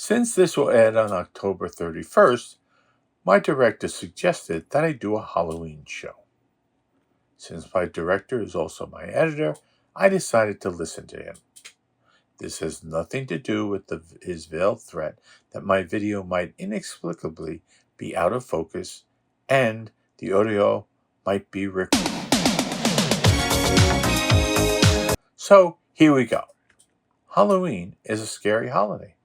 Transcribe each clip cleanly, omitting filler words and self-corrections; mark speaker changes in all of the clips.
Speaker 1: Since this will air on October 31st, my director suggested that I do a Halloween show. Since my director is also my editor, I decided to listen to him. This has nothing to do with his veiled threat that my video might inexplicably be out of focus and the audio might be recorded. So here we go. Halloween is a scary holiday.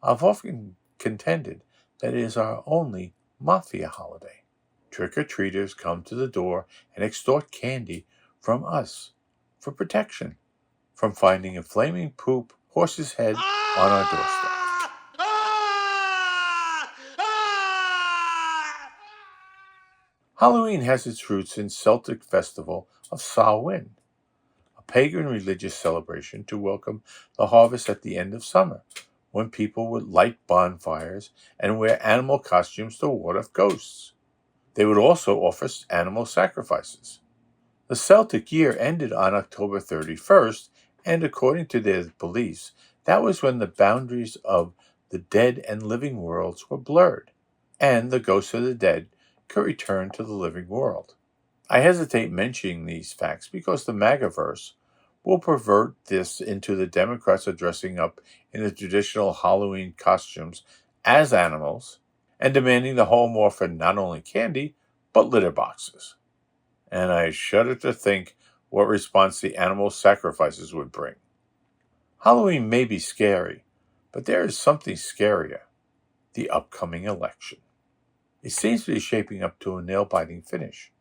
Speaker 1: I've often contended that it is our only mafia holiday. Trick-or-treaters come to the door and extort candy from us for protection from finding a flaming poop horse's head on our doorstep. Halloween has its roots in Celtic festival of Samhain, a pagan religious celebration to welcome the harvest at the end of summer, when people would light bonfires and wear animal costumes to ward off ghosts. They would also offer animal sacrifices. The Celtic year ended on October 31st, and according to their beliefs, that was when the boundaries of the dead and living worlds were blurred, and the ghosts of the dead could return to the living world. I hesitate mentioning these facts because the MAGAverse will pervert this into the Democrats are dressing up in the traditional Halloween costumes as animals and demanding the home offer not only candy, but litter boxes. And I shudder to think what response the animal sacrifices would bring. Halloween may be scary, but there is something scarier: the upcoming election. It seems to be shaping up to a nail-biting finish.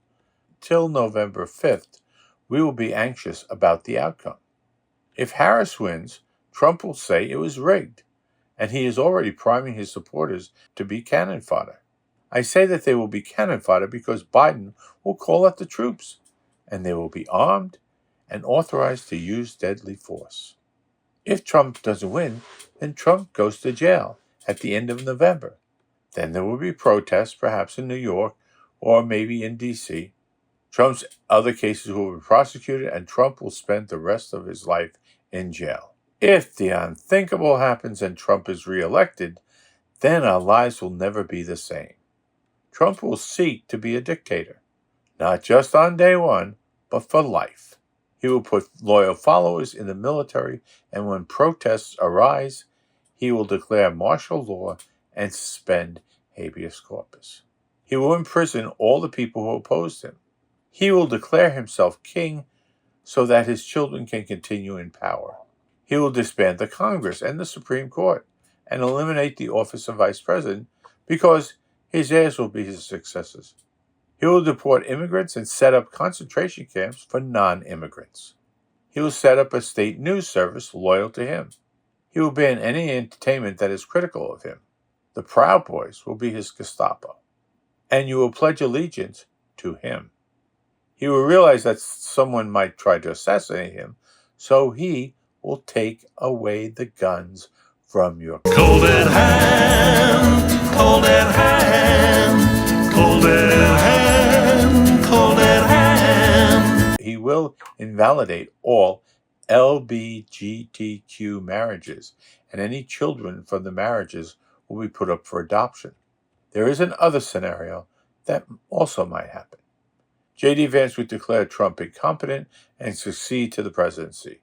Speaker 1: Till November 5th, we will be anxious about the outcome. If Harris wins, Trump will say it was rigged, and he is already priming his supporters to be cannon fodder. I say that they will be cannon fodder because Biden will call out the troops, and they will be armed and authorized to use deadly force. If Trump doesn't win, then Trump goes to jail at the end of November. Then there will be protests, perhaps in New York or maybe in D.C. Trump's other cases will be prosecuted, and Trump will spend the rest of his life in jail. If the unthinkable happens and Trump is reelected, then our lives will never be the same. Trump will seek to be a dictator, not just on day one, but for life. He will put loyal followers in the military, and when protests arise, he will declare martial law and suspend habeas corpus. He will imprison all the people who opposed him. He will declare himself king so that his children can continue in power. He will disband the Congress and the Supreme Court and eliminate the office of vice president because his heirs will be his successors. He will deport immigrants and set up concentration camps for non-immigrants. He will set up a state news service loyal to him. He will ban any entertainment that is critical of him. The Proud Boys will be his Gestapo, and you will pledge allegiance to him. He will realize that someone might try to assassinate him, so he will take away the guns from your
Speaker 2: cold at hand, cold at hand, cold at hand, cold at hand.
Speaker 1: He will invalidate all LGBTQ marriages, and any children from the marriages will be put up for adoption. There is another scenario that also might happen. J.D. Vance would declare Trump incompetent and succeed to the presidency.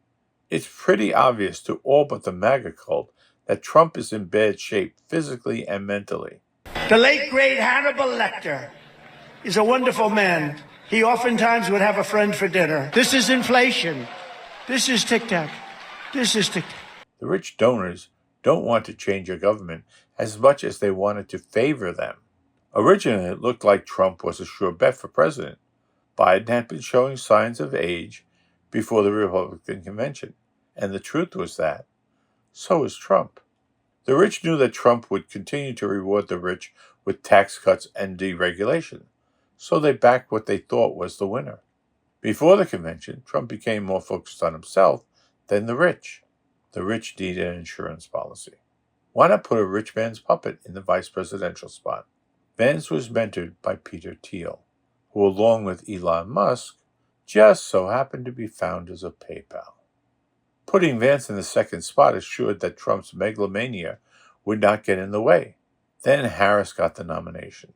Speaker 1: It's pretty obvious to all but the MAGA cult that Trump is in bad shape physically and mentally.
Speaker 3: The late, great Hannibal Lecter is a wonderful man. He oftentimes would have a friend for dinner. This is inflation. This is tic-tac. This is tic-tac.
Speaker 1: The rich donors don't want to change your government as much as they wanted to favor them. Originally, it looked like Trump was a sure bet for president. Biden had been showing signs of age before the Republican convention, and the truth was that so is Trump. The rich knew that Trump would continue to reward the rich with tax cuts and deregulation, so they backed what they thought was the winner. Before the convention, Trump became more focused on himself than the rich. The rich needed an insurance policy. Why not put a rich man's puppet in the vice presidential spot? Vance was mentored by Peter Thiel, who, along with Elon Musk, just so happened to be founders of PayPal. Putting Vance in the second spot assured that Trump's megalomania would not get in the way. Then Harris got the nomination,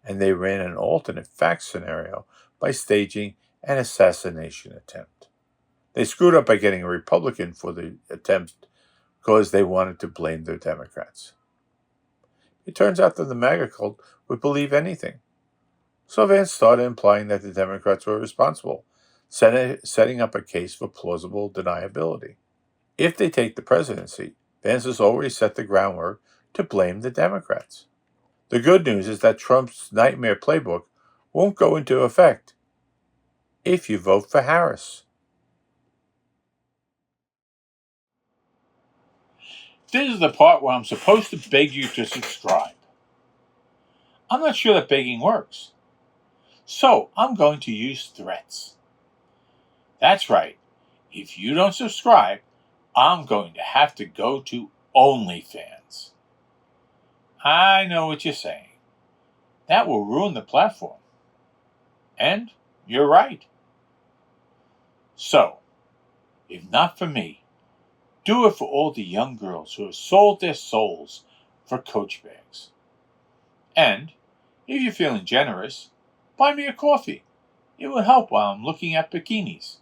Speaker 1: and they ran an alternate fact scenario by staging an assassination attempt. They screwed up by getting a Republican for the attempt because they wanted to blame the Democrats. It turns out that the MAGA cult would believe anything. So Vance started implying that the Democrats were responsible, setting up a case for plausible deniability. If they take the presidency, Vance has already set the groundwork to blame the Democrats. The good news is that Trump's nightmare playbook won't go into effect if you vote for Harris.
Speaker 4: This is the part where I'm supposed to beg you to subscribe. I'm not sure that begging works. So I'm going to use threats. That's right. If you don't subscribe, I'm going to have to go to OnlyFans. I know what you're saying. That will ruin the platform. And you're right. So, if not for me, do it for all the young girls who have sold their souls for Coach bags. And, if you're feeling generous, buy me a coffee. It will help while I'm looking at bikinis.